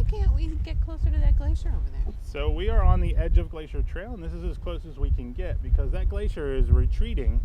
can't we get closer to that glacier over there? So we are on the edge of Glacier Trail, and this is as close as we can get because that glacier is retreating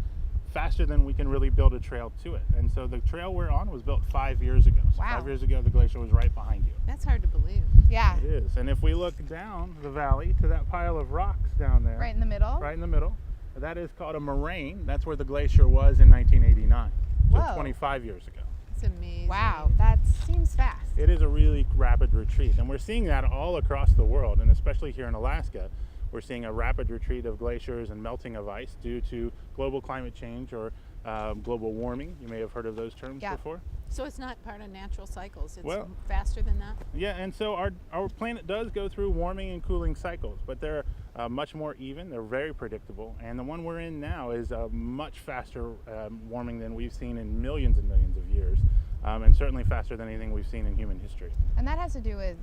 faster than we can really build a trail to it. And so the trail we're on was built 5 years ago. So Wow. 5 years ago, the glacier was right behind you. That's hard to believe. Yeah. It is. And if we look down the valley to that pile of rocks down there, Right in the middle. right in the middle, that is called a moraine. That's where the glacier was in 1989, so Whoa. 25 years ago. It's amazing. Wow, that seems fast. It is a really rapid retreat, and we're seeing that all across the world, and especially here in Alaska. We're seeing a rapid retreat of glaciers and melting of ice due to global climate change or global warming. You may have heard of those terms Yeah. before. So it's not part of natural cycles. It's Well- faster than that. Yeah, and so our planet does go through warming and cooling cycles, but they're much more even. They're very predictable, and the one we're in now is a much faster warming than we've seen in millions and millions of years, and certainly faster than anything we've seen in human history. And that has to do with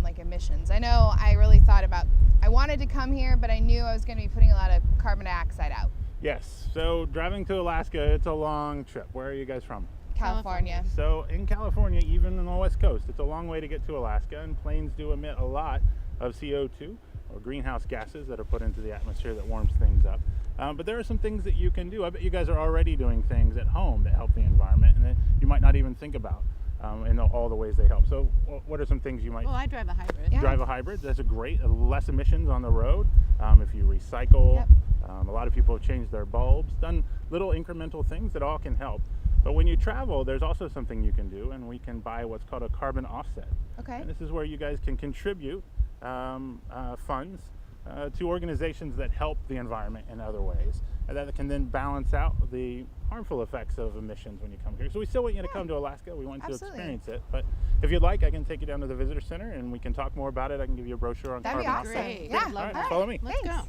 like emissions. I know I really thought about, I wanted to come here, but I knew I was going to be putting a lot of carbon dioxide out. Yes, so driving to Alaska, it's a long trip. Where are you guys from? California. So in California, even on the West Coast, it's a long way to get to Alaska, and planes do emit a lot of CO2 or greenhouse gases that are put into the atmosphere that warms things up. But there are some things that you can do. I bet you guys are already doing things at home that help the environment and that you might not even think about in all the ways they help. So what are some things you might Well, I drive a hybrid. Yeah. drive a hybrid? That's a great, less emissions on the road. If you recycle, Yep. a lot of people have changed their bulbs, done little incremental things that all can help. But when you travel, there's also something you can do, and we can buy what's called a carbon offset. Okay. And this is where you guys can contribute funds to organizations that help the environment in other ways, and that can then balance out the harmful effects of emissions when you come here. So we still want you to come to Alaska. We want you to Absolutely. experience it. But if you'd like, I can take you down to the visitor center and we can talk more about it. I can give you a brochure on That'd be carbon awesome. offset. Great. Yeah. I'd love All right, that. follow me. Let's Thanks. go.